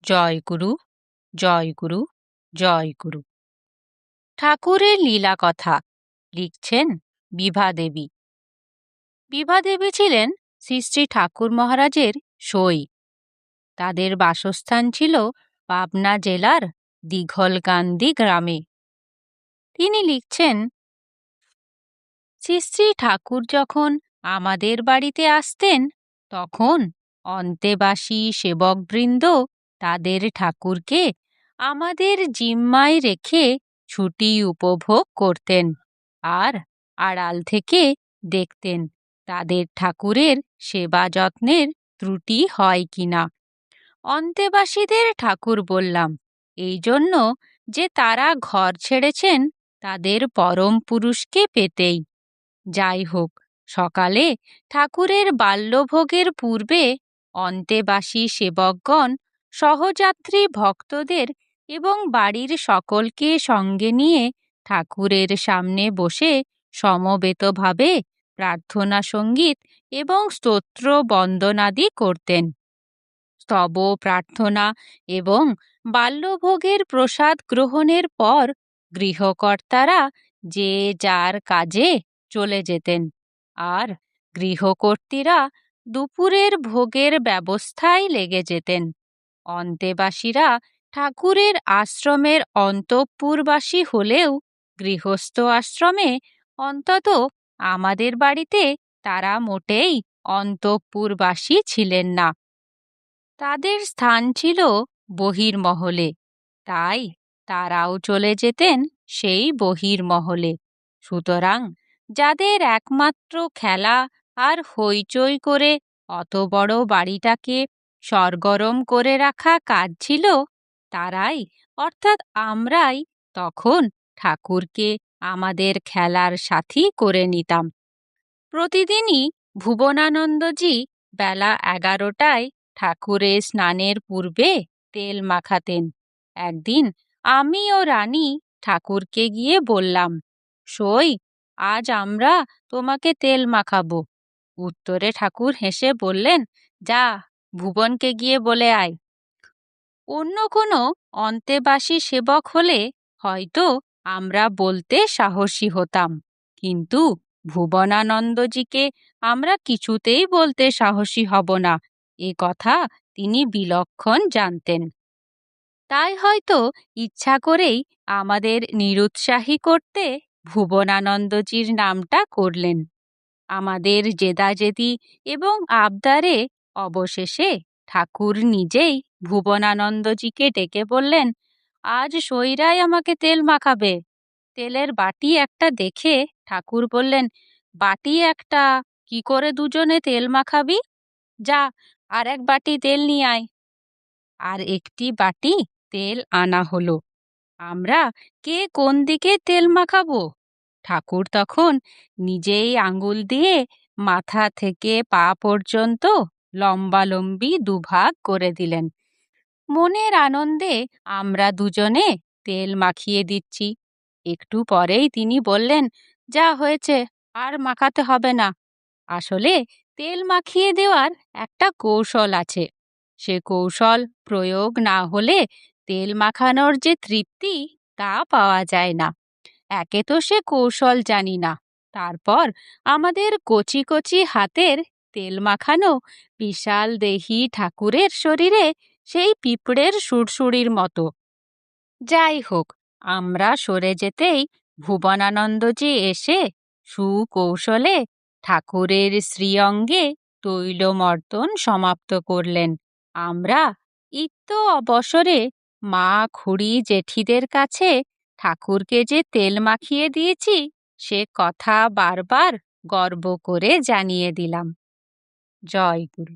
জয় গুরু, জয় গুরু, জয় গুরু। ঠাকুরের লীলা কথা লিখছেন বিভা দেবী। বিভা দেবী ছিলেন শ্রী শ্রী ঠাকুর মহারাজের সই। তাদের বাসস্থান ছিল পাবনা জেলার দীঘলকান্দি গ্রামে। তিনি লিখছেন, শ্রী শ্রী ঠাকুর যখন আমাদের বাড়িতে আসতেন তখন অন্তেবাসী সেবকবৃন্দ তাদের ঠাকুরকে আমাদের জিম্মায় রেখে ছুটি উপভোগ করতেন আর আড়াল থেকে দেখতেন তাদের ঠাকুরের সেবা যত্নের ত্রুটি হয় কিনা। অন্তেবাসীদের ঠাকুর বললাম এই জন্য যে তারা ঘর ছেড়েছেন তাদের পরম পুরুষকে পেতেই। যাই হোক, সকালে ঠাকুরের বাল্যভোগের পূর্বে অন্তেবাসী সেবকগণ সহযাত্রী ভক্তদের এবং বাড়ির সকলকে সঙ্গে নিয়ে ঠাকুরের সামনে বসে সমবেতভাবে প্রার্থনা সঙ্গীত এবং স্তোত্র বন্দনাদি করতেন। স্তব প্রার্থনা এবং বাল্যভোগের প্রসাদ গ্রহণের পর গৃহকর্তারা যে যার কাজে চলে যেতেন আর গৃহকর্ত্রীরা দুপুরের ভোগের ব্যবস্থায় লেগে যেতেন। অন্তেবাসীরা ঠাকুরের আশ্রমের অন্তঃপুরবাসী হলেও গৃহস্থ আশ্রমে, অন্তত আমাদের বাড়িতে, তারা মোটেই অন্তঃপুরবাসী ছিলেন না। তাদের স্থান ছিল বহির্মহলে, তাই তারাও চলে যেতেন সেই বহির্মহলে। সুতরাং যাদের একমাত্র খেলা আর হইচই করে অত বড় বাড়িটাকে সরগরম করে রাখা কাজ ছিল, তারাই অর্থাৎ আমরাই তখন ঠাকুরকে আমাদের খেলার সাথী করে নিতাম। প্রতিদিনই ভুবনানন্দজি বেলা 11টায় ঠাকুরের স্নানের পূর্বে তেল মাখাতেন। একদিন আমি ও রানী ঠাকুরকে গিয়ে বললাম, সই, আজ আমরা তোমাকে তেল মাখাবো। উত্তরে ঠাকুর হেসে বললেন, যা, ভুবনকে গিয়ে বলে আয়। অন্য কোনো অন্তেবাসী সেবক হলে হয়তো আমরা বলতে সাহসী হতাম, কিন্তু ভুবনানন্দজিকে আমরা কিছুতেই বলতে সাহসী হব না, এ কথা তিনি বিলক্ষণ জানতেন। তাই হয়তো ইচ্ছা করেই আমাদের নিরুৎসাহী করতে ভুবনানন্দজির নামটা করলেন। আমাদের জেদাজেদি এবং আবদারে অবশেষে ঠাকুর নিজেই ভুবনানন্দজিকে ডেকে বললেন, আজ সইরাই আমাকে তেল মাখাবে। তেলের বাটি একটা দেখে ঠাকুর বললেন, বাটি একটা কি করে দুজনে তেল মাখাবি? যা, আর এক বাটি তেল নিয়ে আয়। আর একটি বাটি তেল আনা হলো। আমরা কে কোন দিকে তেল মাখাবো? ঠাকুর তখন নিজেই আঙ্গুল দিয়ে মাথা থেকে পা পর্যন্ত লম্বালম্বি দুভাগ করে দিলেন। মনের আনন্দে আমরা দুজনে তেল মাখিয়ে দিচ্ছি। একটু পরেই তিনি বললেন, যা হয়েছে, আর মাখাতে হবে না। আসলে তেল মাখিয়ে দেওয়ার একটা কৌশল আছে। সে কৌশল প্রয়োগ না হলে তেল মাখানোর যে তৃপ্তি তা পাওয়া যায় না। একে তো সে কৌশল জানি না, তারপর আমাদের কচি কচি হাতের তেল মাখানো বিশাল দেহি ঠাকুরের শরীরে সেই পিঁপড়ের সুড়সুড়ির মতো। যাই হোক, আমরা সরে যেতেই ভুবনানন্দজি এসে সুকৌশলে ঠাকুরের শ্রীঅঙ্গে তৈলমর্দন সমাপ্ত করলেন। আমরা ইত্য অবসরে মা, খুড়ি, জেঠিদের কাছে ঠাকুরকে যে তেল মাখিয়ে দিয়েছি সে কথা বারবার গর্ব করে জানিয়ে দিলাম। জয় গুরু।